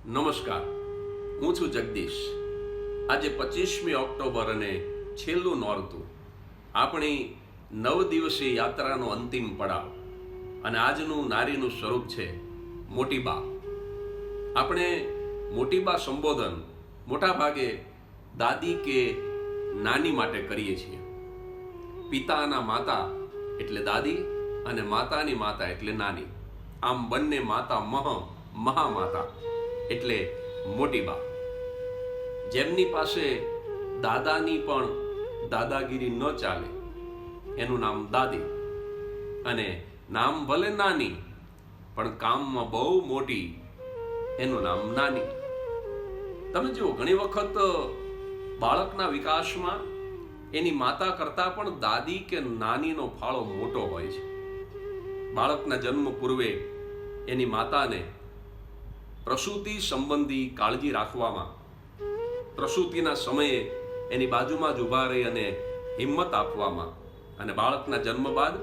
નમસ્કાર, હું છું જગદીશ. આજે 25મી ઓક્ટોબર અને છેલ્લું નોરતું, આપણી 9 દિવસીય યાત્રાનો અંતિમ પડાવ. અને આજનું નારીનું સ્વરૂપ છે મોટી બા. આપણે મોટી બા સંબોધન મોટા ભાગે દાદી કે નાની માટે કરીએ છીએ. પિતાના માતા એટલે દાદી અને માતાની માતા એટલે નાની. આમ બંને માતા મહામાતા એટલે મોટી બા. જેમની પાસે દાદાની પણ દાદાગીરી ન ચાલે એનું નામ દાદી, અને નામ ભલે નાની પણ કામમાં બહુ મોટી એનું નામ નાની. તમે જુઓ, ઘણી વખત બાળકના વિકાસમાં એની માતા કરતાં પણ દાદી કે નાનીનો ફાળો મોટો હોય છે. બાળકના જન્મ પૂર્વે એની માતાને પ્રસૂતિ સંબંધી કાળજી રાખવામાં, પ્રસૂતિના સમયે એની બાજુમાં જ ઊભા રહી અને હિંમત આપવામાં, અને બાળકના જન્મ બાદ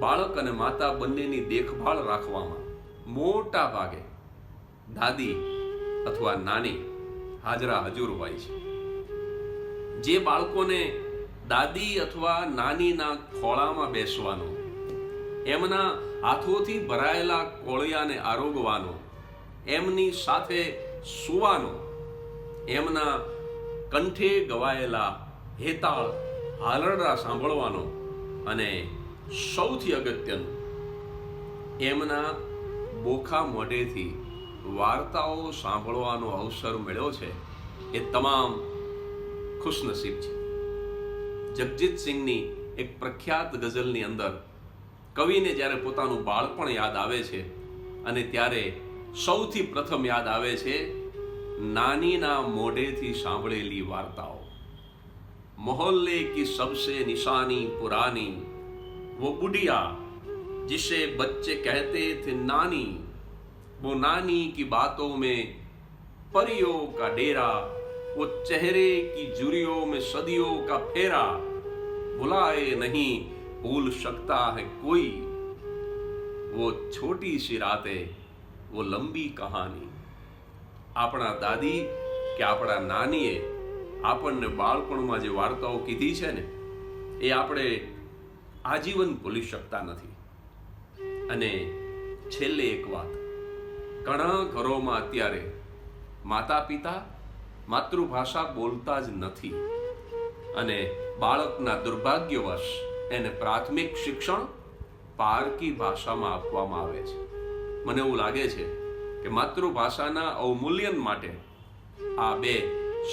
બાળક અને માતા બંનેની દેખભાળ રાખવામાં મોટા ભાગે દાદી અથવા નાની હાજરા હજુર હોય છે. જે બાળકોને દાદી અથવા નાનીના ખોળામાં બેસવાનો, એમના હાથોથી ભરાયેલા કોળિયાને આરોગવાનો, એમની સાથે સૂવાનો, એમના કંઠે ગવાયેલા હેતાળ હાલરડા સાંભળવાનો, અને સૌથી અગત્યનું એમના બોખા મોઢેથી વાર્તાઓ સાંભળવાનો અવસર મળ્યો છે, એ તમામ ખુશનસીબ છે. જગજીત સિંહની એક પ્રખ્યાત ગઝલની અંદર કવિને જ્યારે પોતાનું બાળપણ યાદ આવે છે, અને ત્યારે સૌથી પ્રથમ યાદ આવે છે નાનીના મોઢેથી સાંભળેલી વાર્તાઓ. મોહલ્લે કી સબસે નિશાની પુરાની, वो बुढ़िया जिसे बच्चे कहते थे नानी, वो नानी की बातों में परियों का डेरा, वो चेहरे की जुरियों में सदियों का फेरा, बुलाए नहीं भूल सकता है कोई, वो छोटी सी रातें वो लंबी कहानी. આપણા દાદી કે આપણા નાનીએ આપણને બાળપણમાં જે વાર્તાઓ કીધી છે ને, એ આપણે આજીવન ભૂલી શકતા નથી. અને છેલ્લે એક વાત, ઘણા ઘરોમાં અત્યારે માતા પિતા માતૃભાષા બોલતા જ નથી, અને બાળકના દુર્ભાગ્યવશ એને પ્રાથમિક શિક્ષણ પારકી ભાષામાં આપવામાં આવે છે. મને એવું લાગે છે કે માતૃભાષાના અવમૂલ્યન માટે આ બે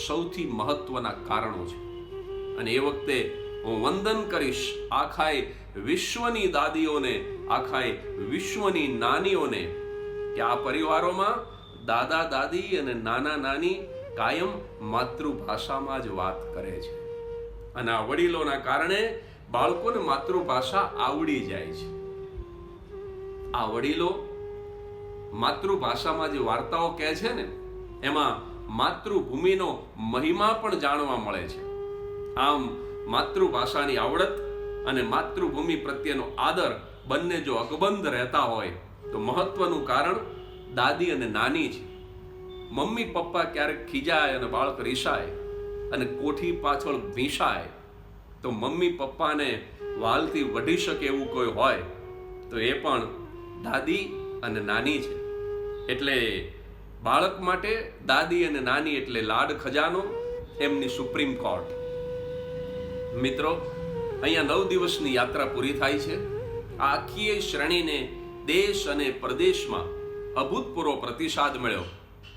સૌથી મહત્વના કારણો છે. અને એ વખતે હું વંદન કરીશ આખાય વિશ્વની દાદીઓને, આખાય વિશ્વની નાનીઓને, કે આ પરિવારોમાં દાદા દાદી અને નાના નાની કાયમ માતૃભાષામાં જ વાત કરે છે. અને આ વડીલોના કારણે બાળકોને માતૃભાષા આવડી જાય છે. આ વડીલો માતૃભાષામાં જે વાર્તાઓ કહે છે ને, એમાં માતૃભૂમિનો મહિમા પણ જાણવા મળે છે. આમ માતૃભાષાની આવડત અને માતૃભૂમિ પ્રત્યેનો આદર બંને જો અકબંધ રહેતા હોય તો મહત્વનું કારણ દાદી અને નાની છે. મમ્મી પપ્પા ક્યારેક ખીજાય અને બાળક રીસાય અને કોઠી પાછળ ભીંસાય, તો મમ્મી પપ્પાને વાલથી વઢી શકે એવું કોઈ હોય તો એ પણ દાદી અને નાની છે. એટલે બાળક માટે દાદી અને નાની એટલે લાડ ખજાનો, એમની સુપ્રીમ કોર્ટ. મિત્રો, અહીંયા 9 દિવસની યાત્રા પૂરી થાય છે. આ આખી શ્રેણીને દેશ અને પ્રદેશમાં અભૂતપૂર્વ પ્રતિસાદ મળ્યો.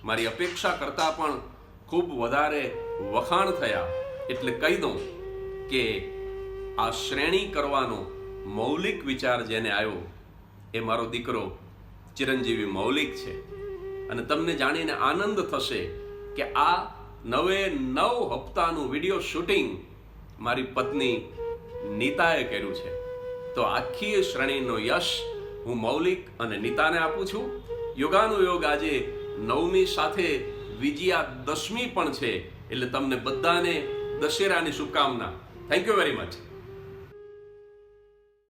મારી અપેક્ષા કરતાં પણ ખૂબ વધારે વખાણ થયા. એટલે કહી દઉં કે આ શ્રેણી કરવાનો મૌલિક વિચાર જેને આવ્યો એ મારો દીકરો ચિરંજીવી મૌલિક છે. અને તમને જાણીને આનંદ થશે કે આ 9 હપ્તાનું વિડીયો શૂટિંગ મારી પત્ની નીતાએ કર્યું છે. તો આખી શ્રેણીનો યશ હું મૌલિક અને નીતાને આપું છું. યોગાનુયોગ આજે 9મી સાથે વિજયા દશમી પણ છે, એટલે તમને બધાને દશેરાની શુભકામના. Thank you very much.